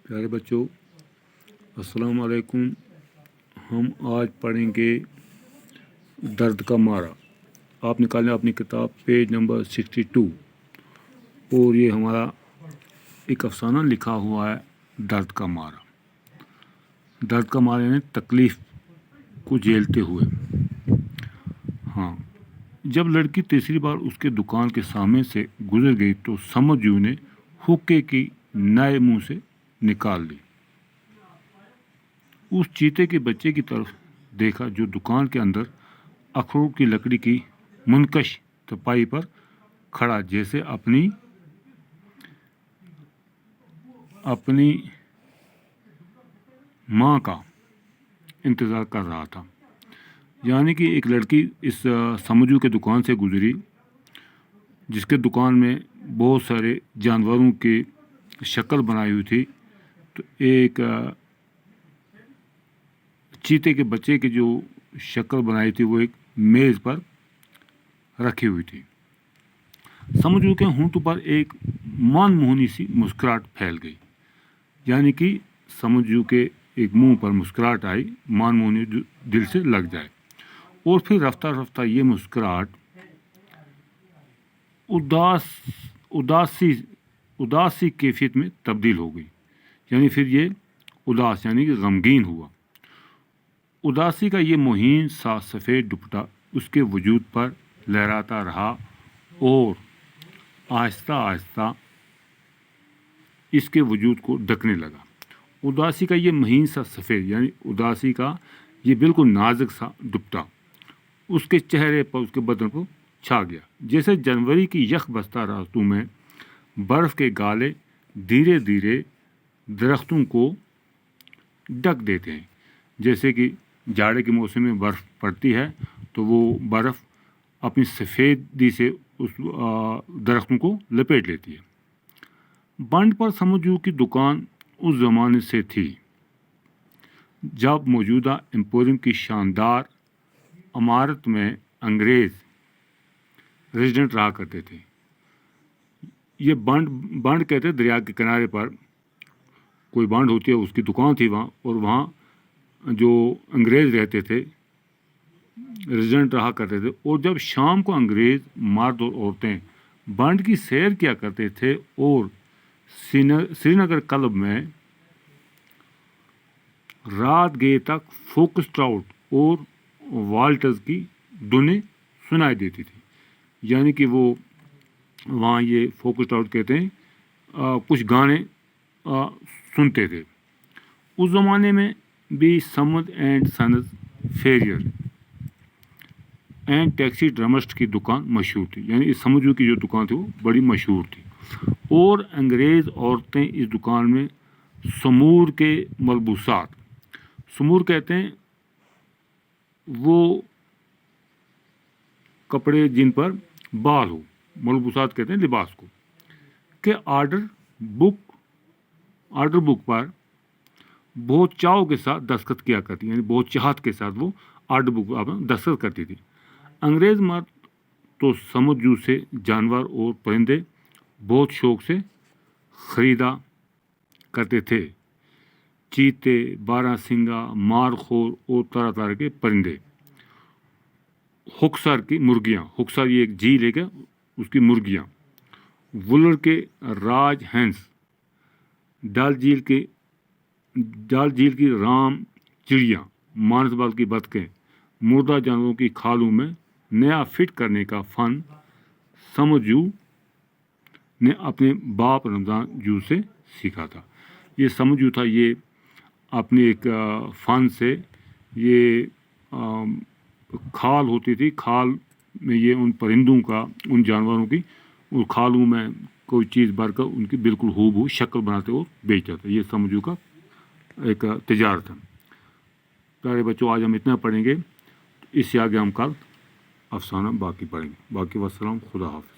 پیارے بچوں السلام علیکم. ہم آج پڑھیں گے درد کا مارا. آپ نکالیں اپنی کتاب پیج نمبر 62 اور یہ ہمارا ایک افسانہ لکھا ہوا ہے درد کا مارا. درد کا مارا یعنی تکلیف کو جھیلتے ہوئے. ہاں، جب لڑکی تیسری بار اس کے دکان کے سامنے سے گزر گئی تو سمجھو نے حقے کی نئے منہ سے نکال لی. اس چیتے کے بچے کی طرف دیکھا جو دکان کے اندر اخروٹ کی لکڑی کی منکش تپائی پر کھڑا جیسے اپنی ماں کا انتظار کر رہا تھا. یعنی کہ ایک لڑکی اس سمجھو کے دکان سے گزری جس کے دکان میں بہت سارے جانوروں کی شکل بنائی ہوئی تھی. تو ایک چیتے کے بچے کی جو شکل بنائی تھی وہ ایک میز پر رکھی ہوئی تھی. سمجھو کے ہونٹوں پر ایک مان موہنی سی مسکراہٹ پھیل گئی. یعنی کہ سمجھو کے ایک منہ پر مسکراہٹ آئی، مان موہنی دل سے لگ جائے. اور پھر رفتہ رفتہ یہ مسکراہٹ اداسی کیفیت میں تبدیل ہو گئی. یعنی پھر یہ اداس یعنی کہ غمگین ہوا. اداسی کا یہ مہین سا سفید دوپٹہ اس کے وجود پر لہراتا رہا اور آہستہ آہستہ اس کے وجود کو ڈھکنے لگا. اداسی کا یہ مہین سا سفید یعنی اداسی کا یہ بالکل نازک سا دوپٹہ اس کے چہرے پر، اس کے بدن پر چھا گیا. جیسے جنوری کی یخ بستہ راتوں میں برف کے گالے دھیرے دھیرے درختوں کو ڈھک دیتے ہیں. جیسے کہ جاڑے کے موسم میں برف پڑتی ہے تو وہ برف اپنی سفیدی سے اس درختوں کو لپیٹ لیتی ہے. بنڈ پر سمجھو کی دکان اس زمانے سے تھی جب موجودہ ایمپوریم کی شاندار عمارت میں انگریز ریزیڈنٹ رہا کرتے تھے. یہ بنڈ کہتے ہیں دریا کے کنارے پر کوئی بانڈ ہوتی ہے، اس کی دکان تھی وہاں، اور وہاں جو انگریز رہتے تھے ریزیڈنٹ رہا کرتے تھے. اور جب شام کو انگریز مرد اور عورتیں بانڈ کی سیر کیا کرتے تھے اور سری نگر کلب میں رات گئے تک فوکس ٹراؤٹ اور والٹرز کی دھنیں سنائی دیتی تھی. یعنی کہ وہ وہاں یہ فوکس ٹراؤٹ کہتے ہیں کچھ گانے سنتے تھے. اس زمانے میں بھی Samad and sons فیریئر and taxi ڈرمسٹ کی دکان مشہور تھی. یعنی اس سمجھو کی جو دکان تھی وہ بڑی مشہور تھی. اور انگریز عورتیں اس دکان میں سمور کے ملبوسات، سمور کہتے ہیں وہ کپڑے جن پر بال ہو، ملبوسات کہتے ہیں لباس کو، کہ آرڈر بک پر بہت چاؤ کے ساتھ دستخط کیا کرتی. یعنی بہت چاہت کے ساتھ وہ آرڈر بک پر دستخط کرتی تھی. انگریز مرد تو سمجھو سے جانور اور پرندے بہت شوق سے خریدا کرتے تھے. چیتے، بارہ سنگا، مارخور اور طرح طرح کے پرندے. ہوکسر کی مرغیاں، ہوکسر یہ ایک جھیل ہے کہ اس کی مرغیاں، وولر کے راج ہنس، ڈال جھیل کی رام چڑیاں، مانسبل کی بطخیں. مردہ جانوروں کی کھالوں میں نیا فٹ کرنے کا فن سمجھو نے اپنے باپ رمضان جو سے سیکھا تھا. یہ سمجھو تھا، یہ اپنے ایک فن سے، یہ کھال ہوتی تھی، کھال میں یہ ان پرندوں کا، ان جانوروں کی اور کھالوں میں کوئی چیز بھر کر ان کی بالکل ہو بہو شکل بناتے اور بیچتا تھا. یہ سمجھو کا ایک تجارت ہے. پیارے بچوں آج ہم اتنا پڑھیں گے، اس سے آگے ہم کل افسانہ باقی پڑھیں گے. باقی والسلام، خدا حافظ.